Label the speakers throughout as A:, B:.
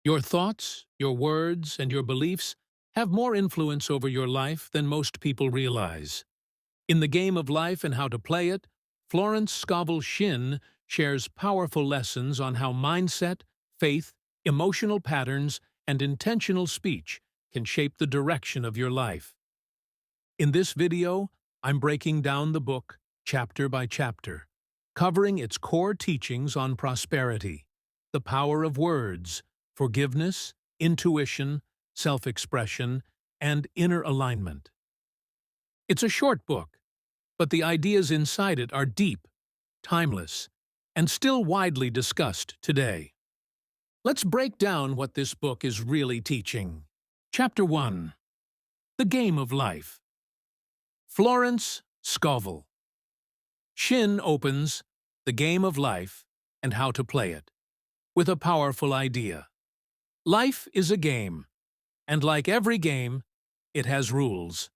A: Your thoughts, your words, and your beliefs have more influence over your life than most people realize. In The Game of Life and How to Play It, Florence Scovel Shinn shares powerful lessons on how mindset, faith, emotional patterns, and intentional speech can shape the direction of your life. In this video, I'm breaking down the book chapter by chapter, covering its core teachings on prosperity, the power of words, forgiveness, intuition, self-expression, and inner alignment. It's a short book, but the ideas inside it are deep, timeless, and still widely discussed today. Let's break down what this book is really teaching. Chapter 1. The Game of Life. Florence Scovel Shinn opens The Game of Life and How to Play It with a powerful idea. Life is a game, and like every game, it has rules.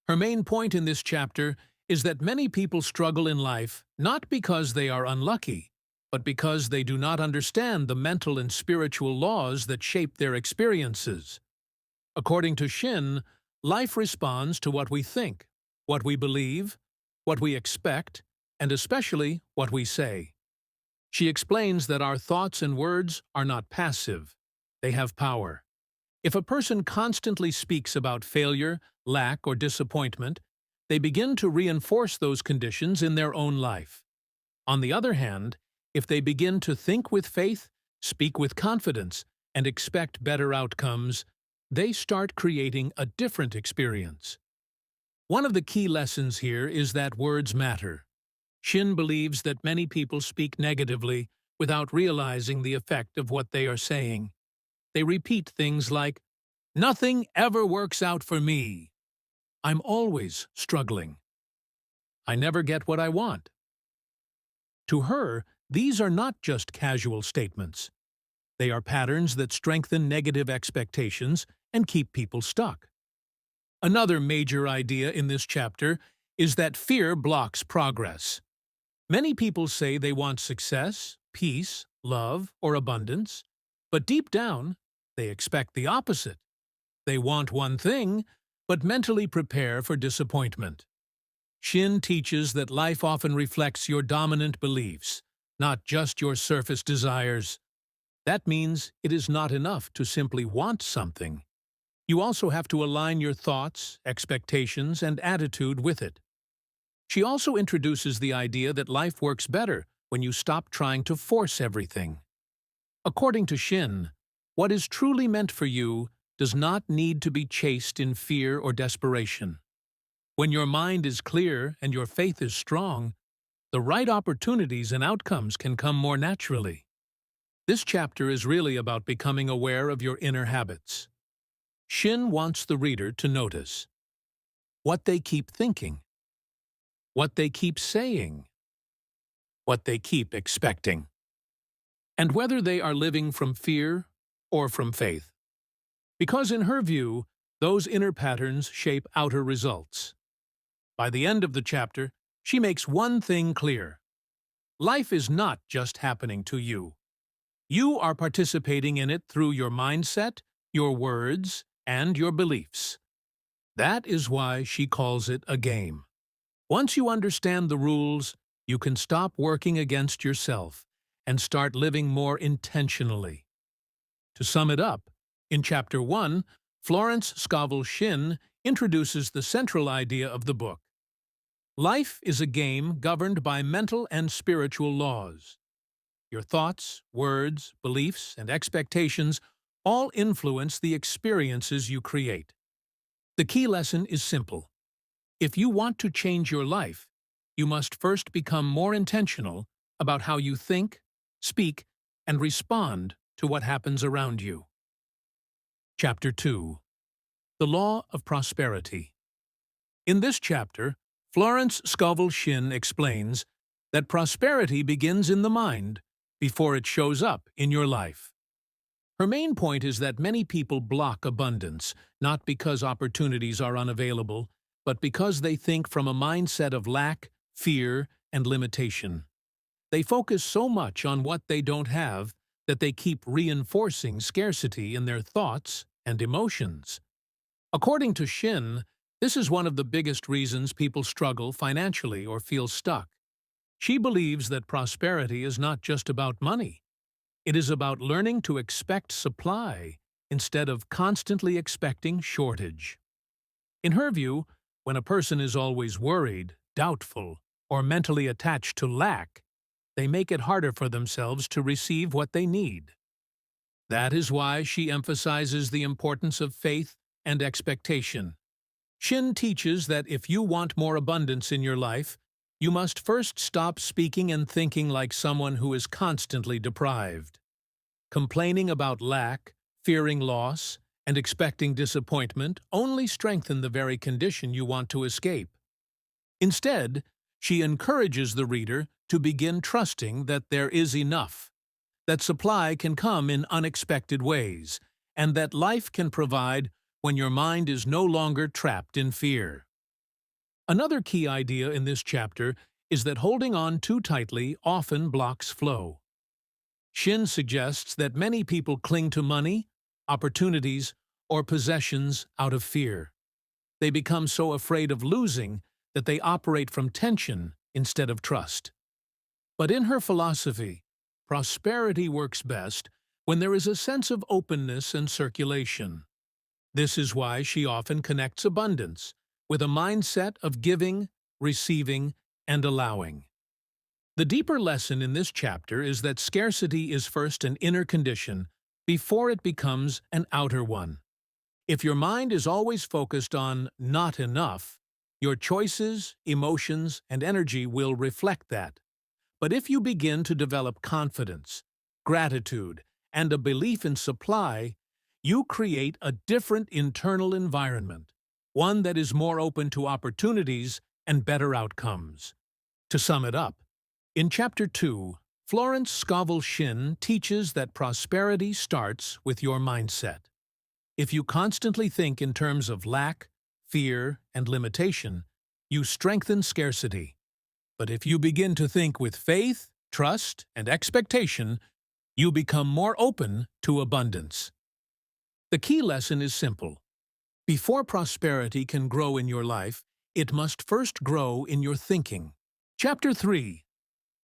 A: Her main point in this chapter is that many people struggle in life not because they are unlucky, but because they do not understand the mental and spiritual laws that shape their experiences. According to Shinn, life responds to what we think, what we believe, what we expect, and especially what we say. She explains that our thoughts and words are not passive. They have power. If a person constantly speaks about failure, lack, or disappointment, they begin to reinforce those conditions in their own life. On the other hand, if they begin to think with faith, speak with confidence, and expect better outcomes, they start creating a different experience. One of the key lessons here is that words matter. Shinn believes that many people speak negatively without realizing the effect of what they are saying. They repeat things like, "Nothing ever works out for me. I'm always struggling. I never get what I want." To her, these are not just casual statements. They are patterns that strengthen negative expectations and keep people stuck. Another major idea in this chapter is that fear blocks progress. Many people say they want success, peace, love, or abundance, but deep down, they expect the opposite. They want one thing, but mentally prepare for disappointment. Shinn teaches that life often reflects your dominant beliefs, not just your surface desires. That means it is not enough to simply want something. You also have to align your thoughts, expectations, and attitude with it. She also introduces the idea that life works better when you stop trying to force everything. According to Shinn, what is truly meant for you does not need to be chased in fear or desperation. When your mind is clear and your faith is strong, the right opportunities and outcomes can come more naturally. This chapter is really about becoming aware of your inner habits. Shinn wants the reader to notice what they keep thinking, what they keep saying, what they keep expecting, and whether they are living from fear or from faith. Because in her view, those inner patterns shape outer results. By the end of the chapter, she makes one thing clear. Life is not just happening to you. You are participating in it through your mindset, your words, and your beliefs. That is why she calls it a game. Once you understand the rules, you can stop working against yourself and start living more intentionally. To sum it up, in Chapter 1, Florence Scovel Shinn introduces the central idea of the book. Life is a game governed by mental and spiritual laws. Your thoughts, words, beliefs, and expectations all influence the experiences you create. The key lesson is simple. If you want to change your life, you must first become more intentional about how you think, speak, and respond to what happens around you. Chapter 2. The Law of Prosperity. In this chapter, Florence Scovel Shinn explains that prosperity begins in the mind before it shows up in your life. Her main point is that many people block abundance, not because opportunities are unavailable, but because they think from a mindset of lack, fear, and limitation. They focus so much on what they don't have that they keep reinforcing scarcity in their thoughts and emotions. According to Shinn, this is one of the biggest reasons people struggle financially or feel stuck. She believes that prosperity is not just about money. It is about learning to expect supply instead of constantly expecting shortage. In her view, when a person is always worried, doubtful, or mentally attached to lack, they make it harder for themselves to receive what they need. That is why she emphasizes the importance of faith and expectation. Shinn teaches that if you want more abundance in your life, you must first stop speaking and thinking like someone who is constantly deprived. Complaining about lack, fearing loss, and expecting disappointment only strengthen the very condition you want to escape. Instead, she encourages the reader to begin trusting that there is enough, that supply can come in unexpected ways, and that life can provide when your mind is no longer trapped in fear. Another key idea in this chapter is that holding on too tightly often blocks flow. Shinn suggests that many people cling to money, opportunities, or possessions out of fear. They become so afraid of losing that they operate from tension instead of trust. But in her philosophy, prosperity works best when there is a sense of openness and circulation. This is why she often connects abundance with a mindset of giving, receiving, and allowing. The deeper lesson in this chapter is that scarcity is first an inner condition before it becomes an outer one. If your mind is always focused on not enough, your choices, emotions, and energy will reflect that. But if you begin to develop confidence, gratitude, and a belief in supply, you create a different internal environment, one that is more open to opportunities and better outcomes. To sum it up, in Chapter 2, Florence Scovel Shinn teaches that prosperity starts with your mindset. If you constantly think in terms of lack, fear, and limitation, you strengthen scarcity. But if you begin to think with faith, trust, and expectation, you become more open to abundance. The key lesson is simple. Before prosperity can grow in your life, it must first grow in your thinking. Chapter 3.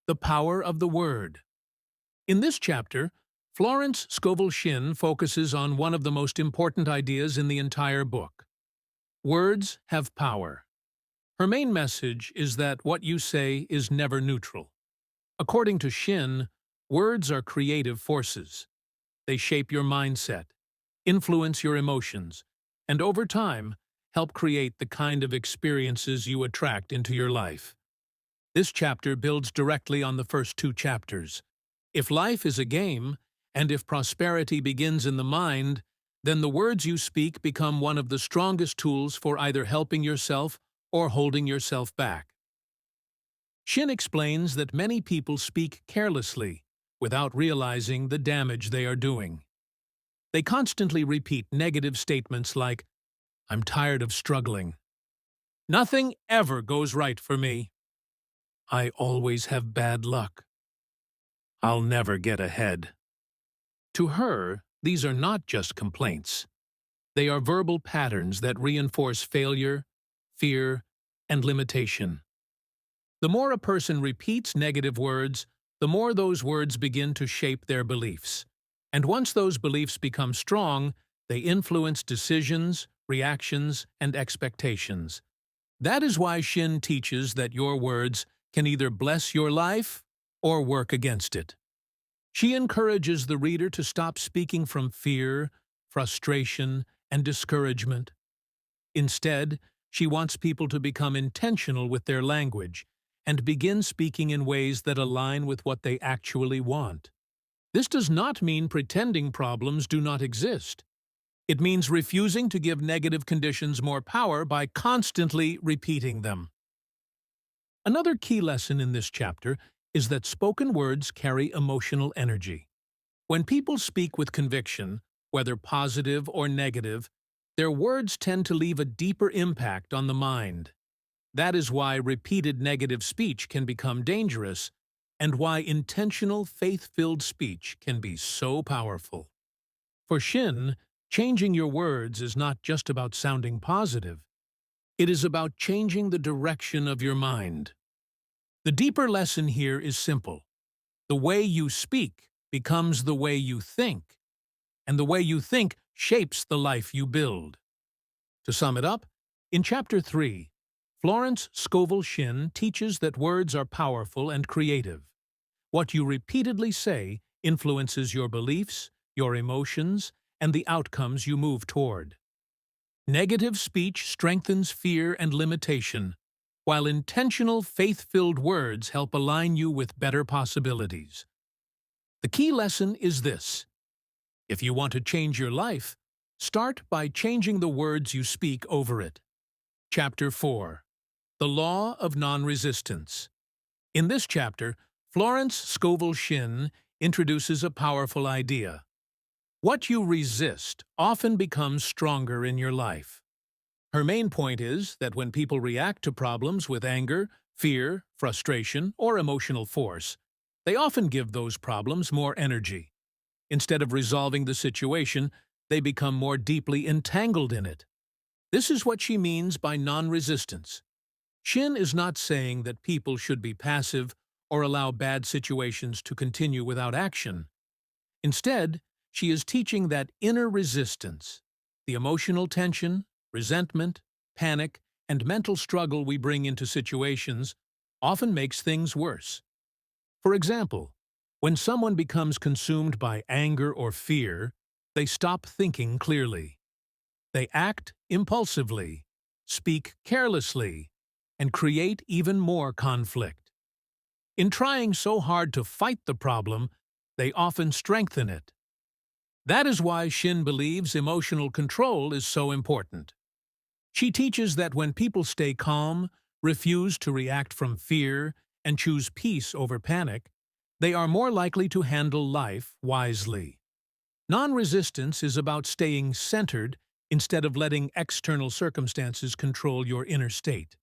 A: The Power of the Word. In this chapter, Florence Scovel Shinn focuses on one of the most important ideas in the entire book. Words have power. Her main message is that what you say is never neutral. According to Shinn, words are creative forces. They shape your mindset, influence your emotions, and over time, help create the kind of experiences you attract into your life. This chapter builds directly on the first two chapters. If life is a game, and if prosperity begins in the mind, then the words you speak become one of the strongest tools for either helping yourself or holding yourself back. Shinn explains that many people speak carelessly, without realizing the damage they are doing. They constantly repeat negative statements like, "I'm tired of struggling," "Nothing ever goes right for me," "I always have bad luck," "I'll never get ahead." To her, these are not just complaints. They are verbal patterns that reinforce failure, fear, and limitation. The more a person repeats negative words, the more those words begin to shape their beliefs. And once those beliefs become strong, they influence decisions, reactions, and expectations. That is why Shinn teaches that your words can either bless your life or work against it. She encourages the reader to stop speaking from fear, frustration, and discouragement. Instead, she wants people to become intentional with their language and begin speaking in ways that align with what they actually want. This does not mean pretending problems do not exist. It means refusing to give negative conditions more power by constantly repeating them. Another key lesson in this chapter is that spoken words carry emotional energy. When people speak with conviction, whether positive or negative, their words tend to leave a deeper impact on the mind. That is why repeated negative speech can become dangerous, and why intentional, faith-filled speech can be so powerful. For Shinn, changing your words is not just about sounding positive. It is about changing the direction of your mind. The deeper lesson here is simple. The way you speak becomes the way you think, and the way you think shapes the life you build. To sum it up, in Chapter 3, Florence Scovel Shinn teaches that words are powerful and creative. What you repeatedly say influences your beliefs, your emotions, and the outcomes you move toward. Negative speech strengthens fear and limitation, while intentional, faith-filled words help align you with better possibilities. The key lesson is this. If you want to change your life, start by changing the words you speak over it. Chapter 4. The Law of Non-Resistance. In this chapter, Florence Scovel Shinn introduces a powerful idea. What you resist often becomes stronger in your life. Her main point is that when people react to problems with anger, fear, frustration, or emotional force, they often give those problems more energy. Instead of resolving the situation, they become more deeply entangled in it. This is what she means by non-resistance. Shinn is not saying that people should be passive or allow bad situations to continue without action. Instead, she is teaching that inner resistance, the emotional tension, resentment, panic, and mental struggle we bring into situations, often makes things worse. For example, when someone becomes consumed by anger or fear, they stop thinking clearly. They act impulsively, speak carelessly, and create even more conflict. In trying so hard to fight the problem, they often strengthen it. That is why Shinn believes emotional control is so important. She teaches that when people stay calm, refuse to react from fear, and choose peace over panic, they are more likely to handle life wisely. Non-resistance is about staying centered instead of letting external circumstances control your inner state.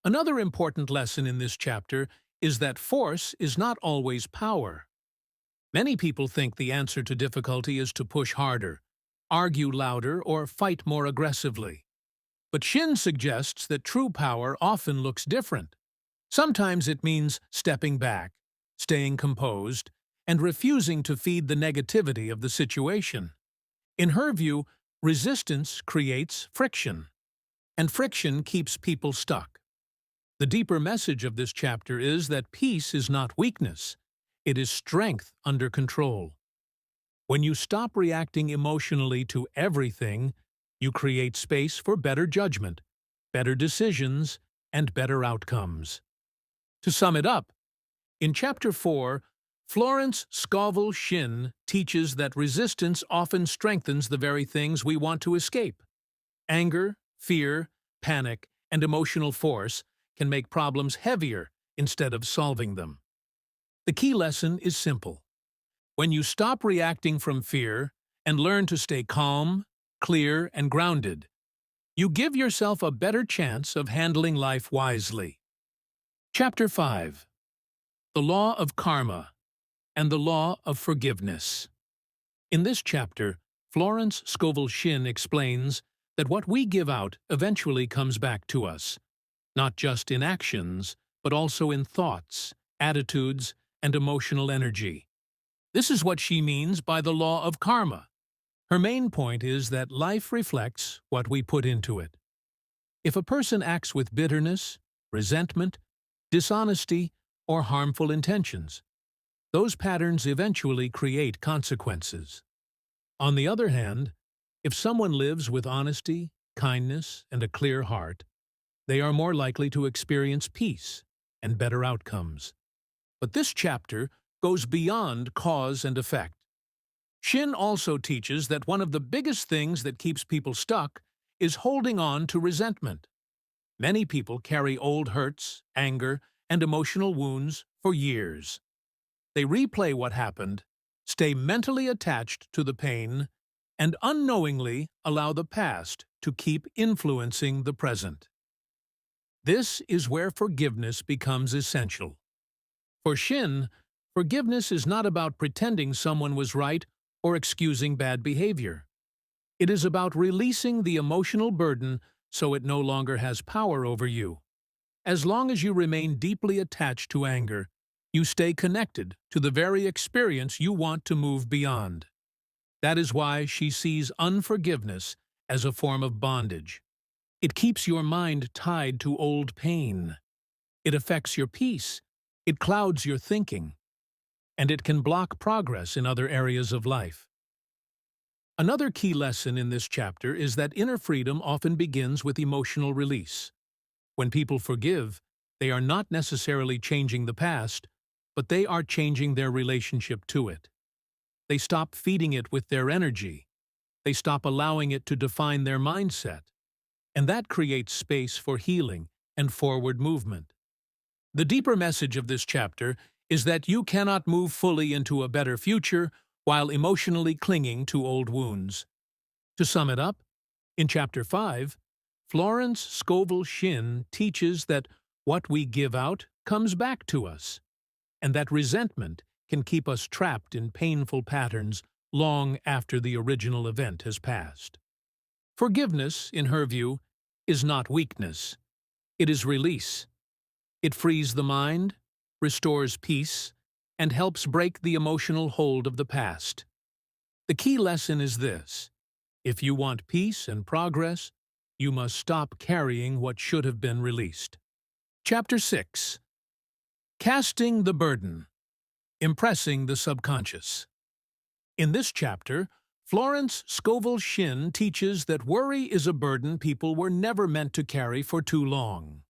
A: Another important lesson in this chapter is that force is not always power. Many people think the answer to difficulty is to push harder, argue louder, or fight more aggressively. But Shinn suggests that true power often looks different. Sometimes it means stepping back, staying composed, and refusing to feed the negativity of the situation. In her view, resistance creates friction, and friction keeps people stuck. The deeper message of this chapter is that peace is not weakness, it is strength under control. When you stop reacting emotionally to everything, you create space for better judgment, better decisions, and better outcomes. To sum it up, in Chapter 4, Florence Scovel Shinn teaches that resistance often strengthens the very things we want to escape. Anger, fear, panic, and emotional force can make problems heavier instead of solving them. The key lesson is simple. When you stop reacting from fear and learn to stay calm, clear, and grounded, you give yourself a better chance of handling life wisely. Chapter 5. The Law of Karma and the Law of Forgiveness. In this chapter, Florence Scovel Shinn explains that what we give out eventually comes back to us, not just in actions, but also in thoughts, attitudes, and emotional energy. This is what she means by the law of karma. Her main point is that life reflects what we put into it. If a person acts with bitterness, resentment, dishonesty, or harmful intentions, those patterns eventually create consequences. On the other hand, if someone lives with honesty, kindness, and a clear heart, they are more likely to experience peace and better outcomes. But this chapter goes beyond cause and effect. Shinn also teaches that one of the biggest things that keeps people stuck is holding on to resentment. Many people carry old hurts, anger, and emotional wounds for years. They replay what happened, stay mentally attached to the pain, and unknowingly allow the past to keep influencing the present. This is where forgiveness becomes essential. For Shinn, forgiveness is not about pretending someone was right or excusing bad behavior. It is about releasing the emotional burden so it no longer has power over you. As long as you remain deeply attached to anger, you stay connected to the very experience you want to move beyond. That is why she sees unforgiveness as a form of bondage. It keeps your mind tied to old pain. It affects your peace. It clouds your thinking. And it can block progress in other areas of life. Another key lesson in this chapter is that inner freedom often begins with emotional release. When people forgive, they are not necessarily changing the past, but they are changing their relationship to it. They stop feeding it with their energy. They stop allowing it to define their mindset. And that creates space for healing and forward movement. The deeper message of this chapter is that you cannot move fully into a better future while emotionally clinging to old wounds. To sum it up, in Chapter 5, Florence Scovel Shinn teaches that what we give out comes back to us, and that resentment can keep us trapped in painful patterns long after the original event has passed. Forgiveness, in her view, is not weakness. It is release. It frees the mind, restores peace, and helps break the emotional hold of the past. The key lesson is this: if you want peace and progress, you must stop carrying what should have been released. Chapter 6. Casting the Burden. Impressing the Subconscious. In this chapter, Florence Scovel Shinn teaches that worry is a burden people were never meant to carry for too long.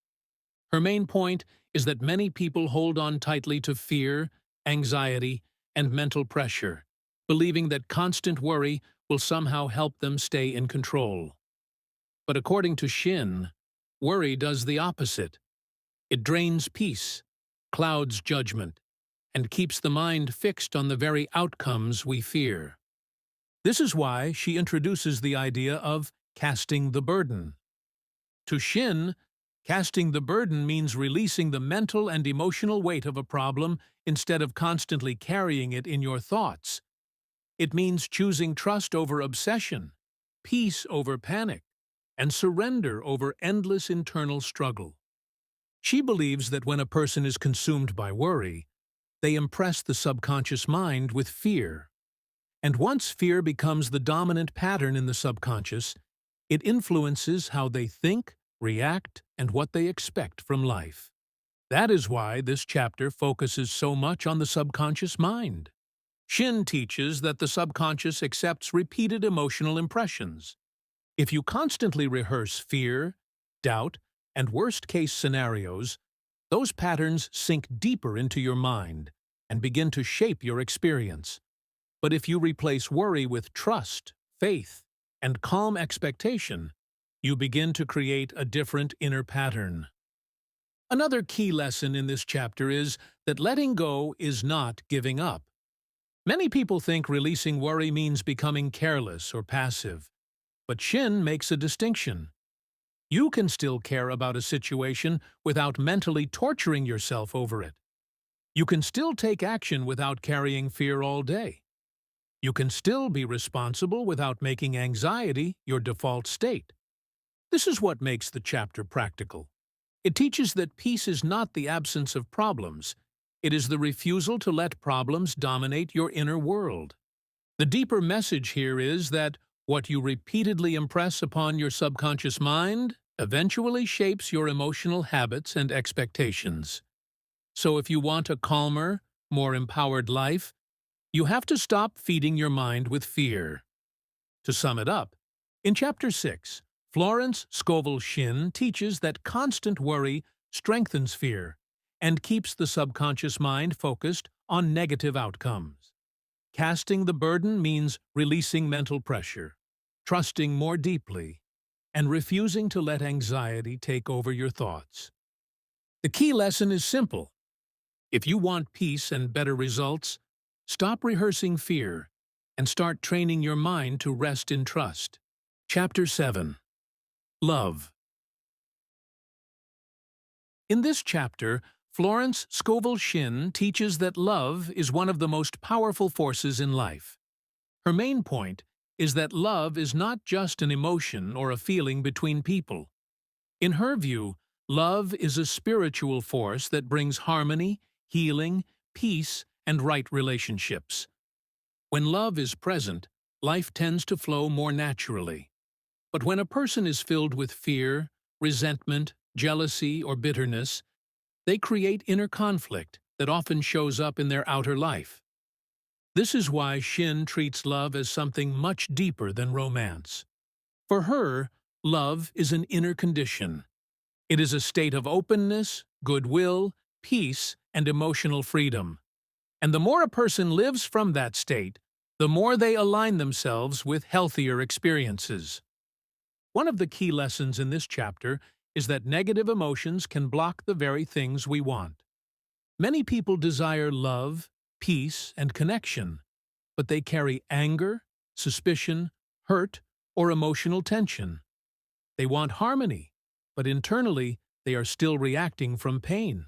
A: Her main point is that many people hold on tightly to fear, anxiety, and mental pressure, believing that constant worry will somehow help them stay in control. But according to Shinn, worry does the opposite. It drains peace, clouds judgment, and keeps the mind fixed on the very outcomes we fear. This is why she introduces the idea of casting the burden. To Shinn, casting the burden means releasing the mental and emotional weight of a problem instead of constantly carrying it in your thoughts. It means choosing trust over obsession, peace over panic, and surrender over endless internal struggle. She believes that when a person is consumed by worry, they impress the subconscious mind with fear. And once fear becomes the dominant pattern in the subconscious, it influences how they think, react, and what they expect from life. That is why this chapter focuses so much on the subconscious mind. Shinn teaches that the subconscious accepts repeated emotional impressions. If you constantly rehearse fear, doubt, and worst-case scenarios, those patterns sink deeper into your mind and begin to shape your experience. But if you replace worry with trust, faith, and calm expectation, you begin to create a different inner pattern. Another key lesson in this chapter is that letting go is not giving up. Many people think releasing worry means becoming careless or passive, but Shinn makes a distinction. You can still care about a situation without mentally torturing yourself over it. You can still take action without carrying fear all day. You can still be responsible without making anxiety your default state. This is what makes the chapter practical. It teaches that peace is not the absence of problems. It is the refusal to let problems dominate your inner world. The deeper message here is that what you repeatedly impress upon your subconscious mind eventually shapes your emotional habits and expectations. So if you want a calmer, more empowered life, you have to stop feeding your mind with fear. To sum it up, in Chapter 6, Florence Scovel Shinn teaches that constant worry strengthens fear and keeps the subconscious mind focused on negative outcomes. Casting the burden means releasing mental pressure, trusting more deeply, and refusing to let anxiety take over your thoughts. The key lesson is simple. If you want peace and better results, stop rehearsing fear and start training your mind to rest in trust. Chapter 7. Love. In this chapter, Florence Scovel Shinn teaches that love is one of the most powerful forces in life. Her main point is that love is not just an emotion or a feeling between people. In her view, love is a spiritual force that brings harmony, healing, peace, and right relationships. When love is present, life tends to flow more naturally. But when a person is filled with fear, resentment, jealousy, or bitterness, they create inner conflict that often shows up in their outer life. This is why Shinn treats love as something much deeper than romance. For her, love is an inner condition. It is a state of openness, goodwill, peace, and emotional freedom. And the more a person lives from that state, the more they align themselves with healthier experiences. One of the key lessons in this chapter is that negative emotions can block the very things we want. Many people desire love, peace, and connection, but they carry anger, suspicion, hurt, or emotional tension. They want harmony, but internally they are still reacting from pain.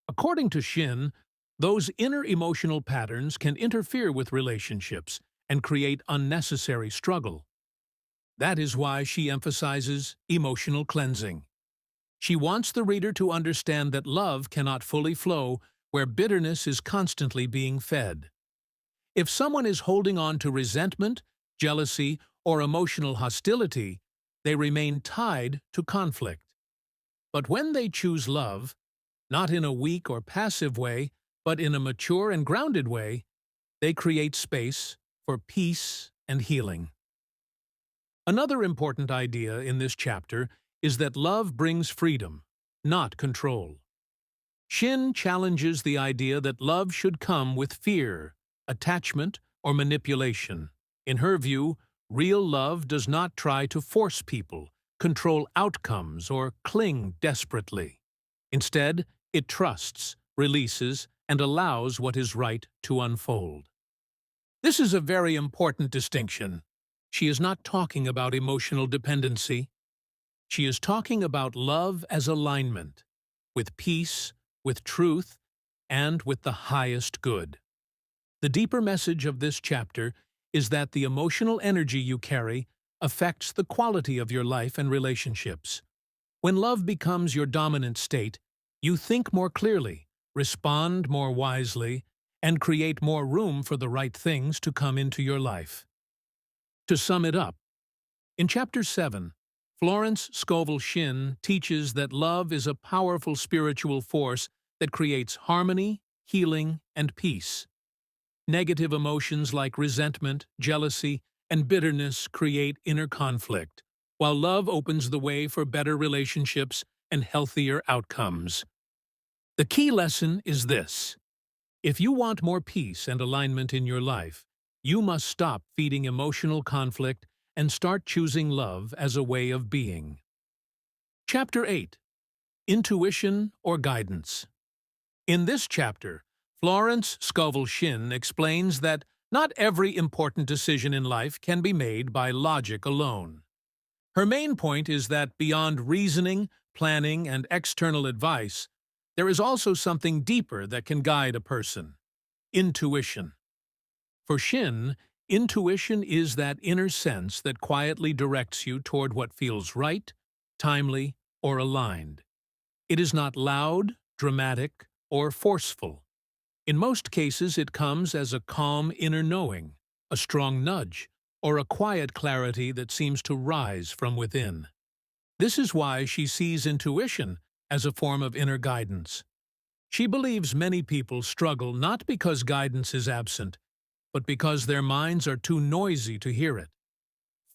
A: According to Shinn, those inner emotional patterns can interfere with relationships and create unnecessary struggle. That is why she emphasizes emotional cleansing. She wants the reader to understand that love cannot fully flow where bitterness is constantly being fed. If someone is holding on to resentment, jealousy, or emotional hostility, they remain tied to conflict. But when they choose love, not in a weak or passive way, but in a mature and grounded way, they create space for peace and healing. Another important idea in this chapter is that love brings freedom, not control. Shinn challenges the idea that love should come with fear, attachment, or manipulation. In her view, real love does not try to force people, control outcomes, or cling desperately. Instead, it trusts, releases, and allows what is right to unfold. This is a very important distinction. She is not talking about emotional dependency. She is talking about love as alignment, with peace, with truth, and with the highest good. The deeper message of this chapter is that the emotional energy you carry affects the quality of your life and relationships. When love becomes your dominant state, you think more clearly, respond more wisely, and create more room for the right things to come into your life. To sum it up, in Chapter 7, Florence Scovel Shinn teaches that love is a powerful spiritual force that creates harmony, healing, and peace. Negative emotions like resentment, jealousy, and bitterness create inner conflict, while love opens the way for better relationships and healthier outcomes. The key lesson is this: if you want more peace and alignment in your life, you must stop feeding emotional conflict and start choosing love as a way of being. Chapter 8. Intuition or Guidance. In this chapter, Florence Scovel Shinn explains that not every important decision in life can be made by logic alone. Her main point is that beyond reasoning, planning, and external advice, there is also something deeper that can guide a person: intuition. For Shinn, intuition is that inner sense that quietly directs you toward what feels right, timely, or aligned. It is not loud, dramatic, or forceful. In most cases, it comes as a calm inner knowing, a strong nudge, or a quiet clarity that seems to rise from within. This is why she sees intuition as a form of inner guidance. She believes many people struggle not because guidance is absent, but because their minds are too noisy to hear it.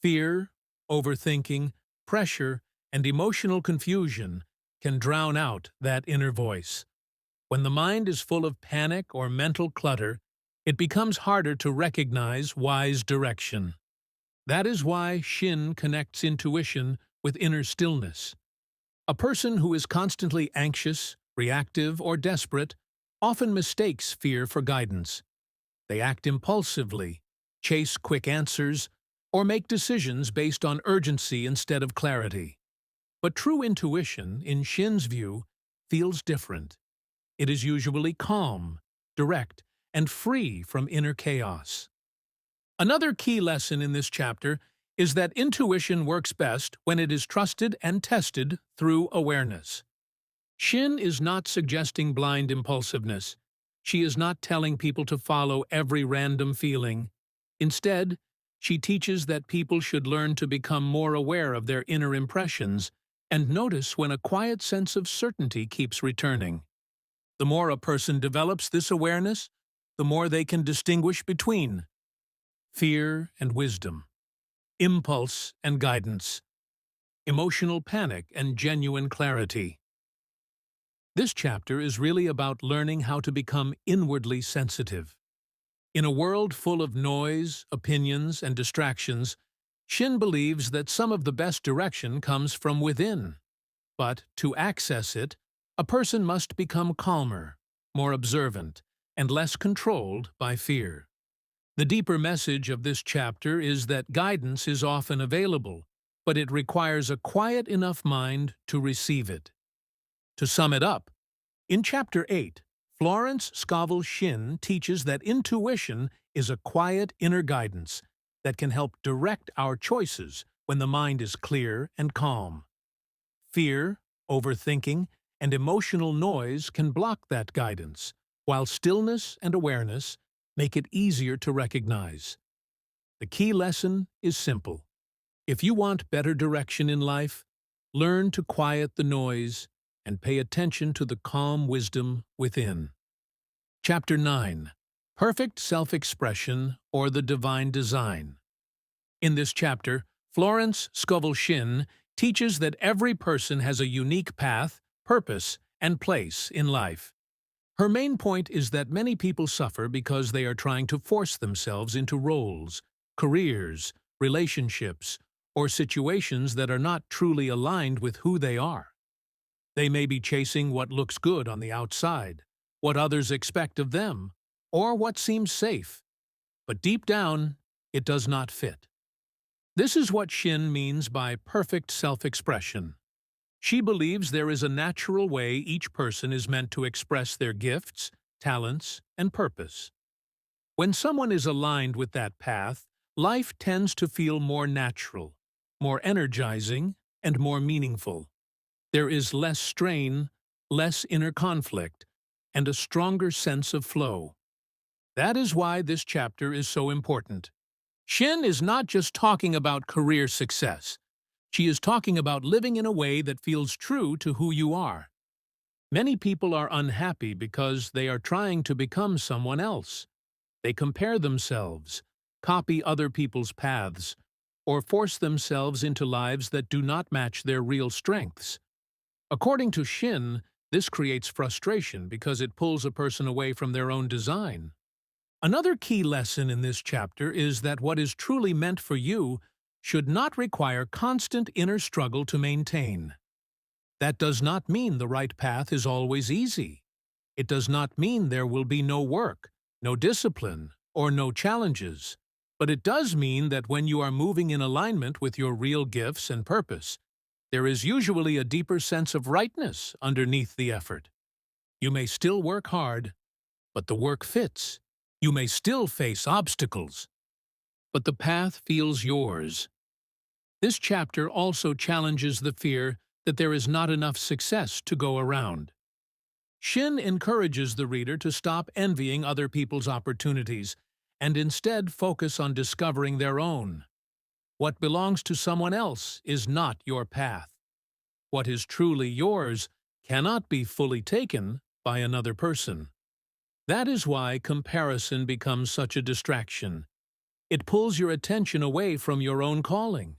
A: Fear, overthinking, pressure, and emotional confusion can drown out that inner voice. When the mind is full of panic or mental clutter, it becomes harder to recognize wise direction. That is why Shinn connects intuition with inner stillness. A person who is constantly anxious, reactive, or desperate often mistakes fear for guidance. They act impulsively, chase quick answers, or make decisions based on urgency instead of clarity. But true intuition, in Shinn's view, feels different. It is usually calm, direct, and free from inner chaos. Another key lesson in this chapter is that intuition works best when it is trusted and tested through awareness. Shinn is not suggesting blind impulsiveness. She is not telling people to follow every random feeling. Instead, she teaches that people should learn to become more aware of their inner impressions and notice when a quiet sense of certainty keeps returning. The more a person develops this awareness, the more they can distinguish between fear and wisdom, impulse and guidance, emotional panic and genuine clarity. This chapter is really about learning how to become inwardly sensitive. In a world full of noise, opinions, and distractions, Shinn believes that some of the best direction comes from within. But to access it, a person must become calmer, more observant, and less controlled by fear. The deeper message of this chapter is that guidance is often available, but it requires a quiet enough mind to receive it. To sum it up, in Chapter 8, Florence Scovel Shinn teaches that intuition is a quiet inner guidance that can help direct our choices when the mind is clear and calm. Fear, overthinking, and emotional noise can block that guidance, while stillness and awareness make it easier to recognize. The key lesson is simple. If you want better direction in life, learn to quiet the noise and pay attention to the calm wisdom within. Chapter 9. Perfect Self-Expression or the Divine Design. In this chapter, Florence Scovel Shinn teaches that every person has a unique path, purpose, and place in life. Her main point is that many people suffer because they are trying to force themselves into roles, careers, relationships, or situations that are not truly aligned with who they are. They may be chasing what looks good on the outside, what others expect of them, or what seems safe. But deep down, it does not fit. This is what Shinn means by perfect self-expression. She believes there is a natural way each person is meant to express their gifts, talents, and purpose. When someone is aligned with that path, life tends to feel more natural, more energizing, and more meaningful. There is less strain, less inner conflict, and a stronger sense of flow. That is why this chapter is so important. Shinn is not just talking about career success. She is talking about living in a way that feels true to who you are. Many people are unhappy because they are trying to become someone else. They compare themselves, copy other people's paths, or force themselves into lives that do not match their real strengths. According to Shinn, this creates frustration because it pulls a person away from their own design. Another key lesson in this chapter is that what is truly meant for you should not require constant inner struggle to maintain. That does not mean the right path is always easy. It does not mean there will be no work, no discipline, or no challenges. But it does mean that when you are moving in alignment with your real gifts and purpose, there is usually a deeper sense of rightness underneath the effort. You may still work hard, but the work fits. You may still face obstacles, but the path feels yours. This chapter also challenges the fear that there is not enough success to go around. Shinn encourages the reader to stop envying other people's opportunities and instead focus on discovering their own. What belongs to someone else is not your path. What is truly yours cannot be fully taken by another person. That is why comparison becomes such a distraction. It pulls your attention away from your own calling.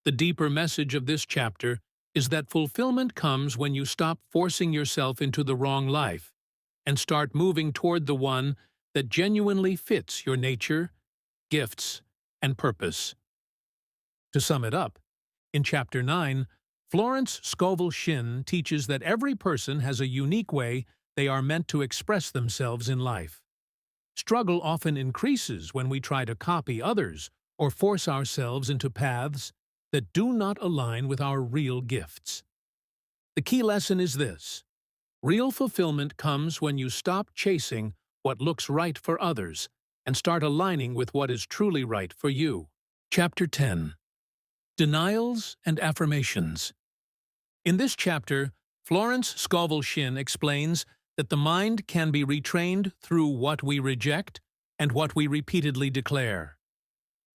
A: The deeper message of this chapter is that fulfillment comes when you stop forcing yourself into the wrong life and start moving toward the one that genuinely fits your nature, gifts, and purpose. To sum it up, in Chapter 9, Florence Scovel Shinn teaches that every person has a unique way they are meant to express themselves in life. Struggle often increases when we try to copy others or force ourselves into paths that do not align with our real gifts. The key lesson is this: Real fulfillment comes when you stop chasing what looks right for others and start aligning with what is truly right for you. Chapter 10. Denials and Affirmations. In this chapter, Florence Scovel Shinn explains that the mind can be retrained through what we reject and what we repeatedly declare.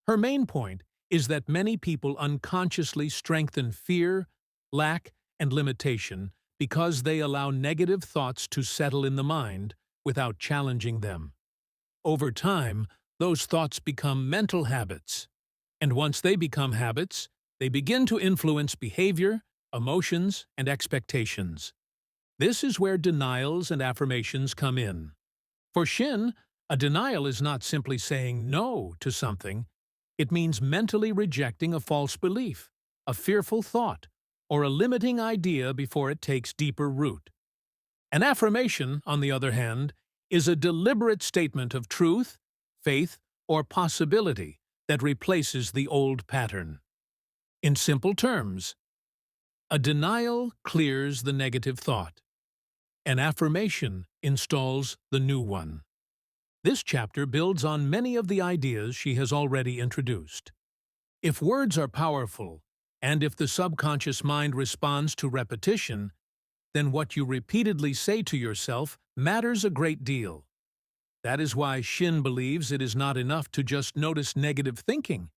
A: Her main point is that many people unconsciously strengthen fear, lack, and limitation because they allow negative thoughts to settle in the mind without challenging them. Over time, those thoughts become mental habits, and once they become habits, they begin to influence behavior, emotions, and expectations. This is where denials and affirmations come in. For Shinn, a denial is not simply saying no to something. It means mentally rejecting a false belief, a fearful thought, or a limiting idea before it takes deeper root. An affirmation, on the other hand, is a deliberate statement of truth, faith, or possibility that replaces the old pattern. In simple terms, a denial clears the negative thought. An affirmation installs the new one. This chapter builds on many of the ideas she has already introduced. If words are powerful, and if the subconscious mind responds to repetition, then what you repeatedly say to yourself matters a great deal. That is why Shinn believes it is not enough to just notice negative thinking.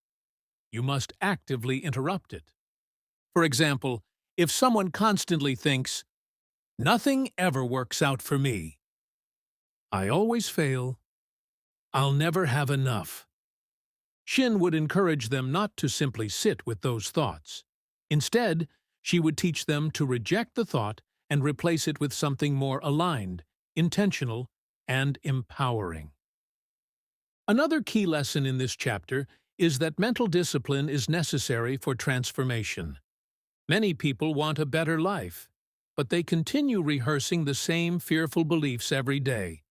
A: You must actively interrupt it. For example, if someone constantly thinks, "Nothing ever works out for me. I always fail. I'll never have enough." Shinn would encourage them not to simply sit with those thoughts. Instead, she would teach them to reject the thought and replace it with something more aligned, intentional, and empowering. Another key lesson in this chapter is that mental discipline is necessary for transformation. Many people want a better life, but they continue rehearsing the same fearful beliefs every day.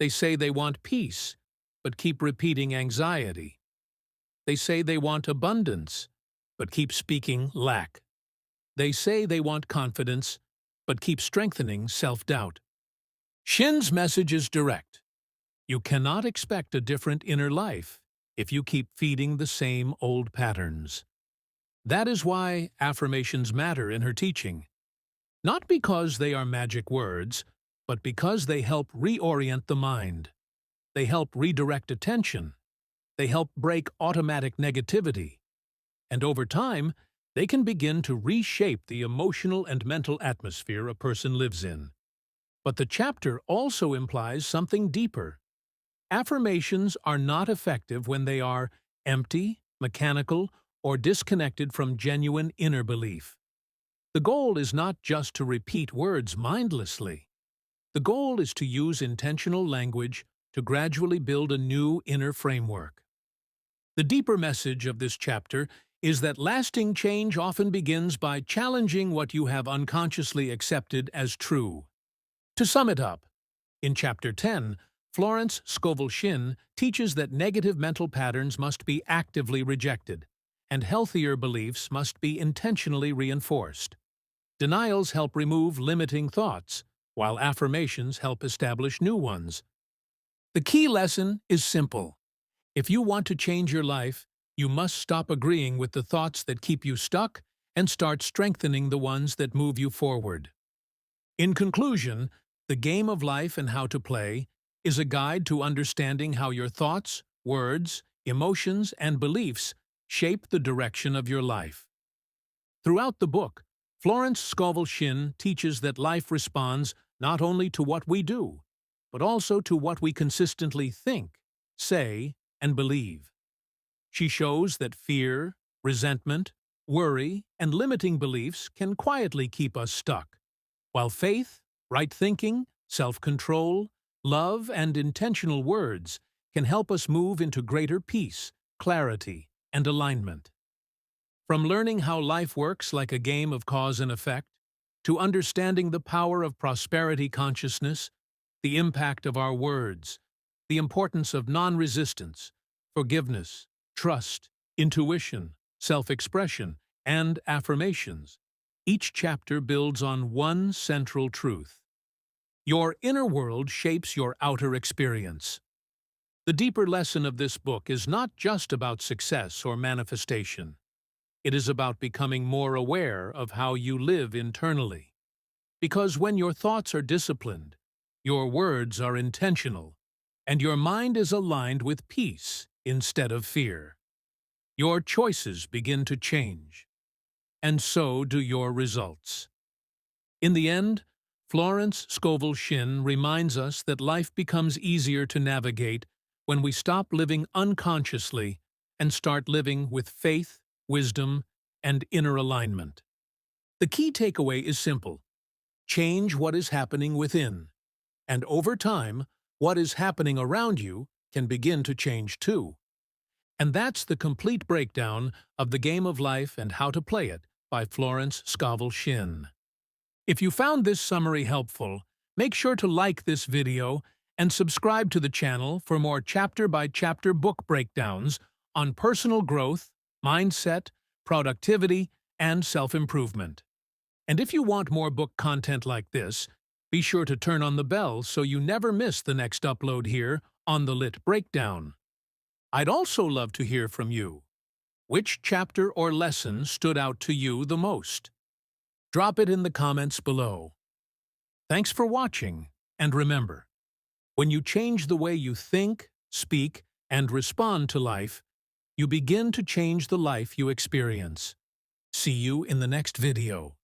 A: They say they want peace, but keep repeating anxiety. They say they want abundance, but keep speaking lack. They say they want confidence, but keep strengthening self-doubt. Shinn's message is direct. You cannot expect a different inner life if you keep feeding the same old patterns. That is why affirmations matter in her teaching. Not because they are magic words, but because they help reorient the mind. They help redirect attention. They help break automatic negativity. And over time, they can begin to reshape the emotional and mental atmosphere a person lives in. But the chapter also implies something deeper. Affirmations are not effective when they are empty, mechanical, or disconnected from genuine inner belief. The goal is not just to repeat words mindlessly. The goal is to use intentional language to gradually build a new inner framework. The deeper message of this chapter is that lasting change often begins by challenging what you have unconsciously accepted as true. To sum it up, in Chapter 10, Florence Scovel Shinn teaches that negative mental patterns must be actively rejected, and healthier beliefs must be intentionally reinforced. Denials help remove limiting thoughts, while affirmations help establish new ones. The key lesson is simple. If you want to change your life, you must stop agreeing with the thoughts that keep you stuck and start strengthening the ones that move you forward. In conclusion, The Game of Life and How to Play is a guide to understanding how your thoughts, words, emotions, and beliefs shape the direction of your life. Throughout the book, Florence Scovel Shinn teaches that life responds not only to what we do, but also to what we consistently think, say, and believe. She shows that fear, resentment, worry, and limiting beliefs can quietly keep us stuck, while faith, right thinking, self-control, love, and intentional words can help us move into greater peace, clarity, and alignment. From learning how life works like a game of cause and effect, to understanding the power of prosperity consciousness, the impact of our words, the importance of non-resistance, forgiveness, trust, intuition, self-expression, and affirmations, each chapter builds on one central truth. Your inner world shapes your outer experience. The deeper lesson of this book is not just about success or manifestation. It is about becoming more aware of how you live internally. Because when your thoughts are disciplined, your words are intentional, and your mind is aligned with peace instead of fear, your choices begin to change, and so do your results. In the end, Florence Scovel Shinn reminds us that life becomes easier to navigate when we stop living unconsciously and start living with faith, wisdom, and inner alignment. The key takeaway is simple. Change what is happening within, and over time, what is happening around you can begin to change too. And that's the complete breakdown of The Game of Life and How to Play It by Florence Scovel Shinn. If you found this summary helpful, make sure to like this video and subscribe to the channel for more chapter-by-chapter book breakdowns on personal growth, mindset, productivity, and self-improvement. And if you want more book content like this, be sure to turn on the bell so you never miss the next upload here on the Lit Breakdown. I'd also love to hear from you. Which chapter or lesson stood out to you the most? Drop it in the comments below. Thanks for watching, and remember, when you change the way you think, speak, and respond to life, you begin to change the life you experience. See you in the next video.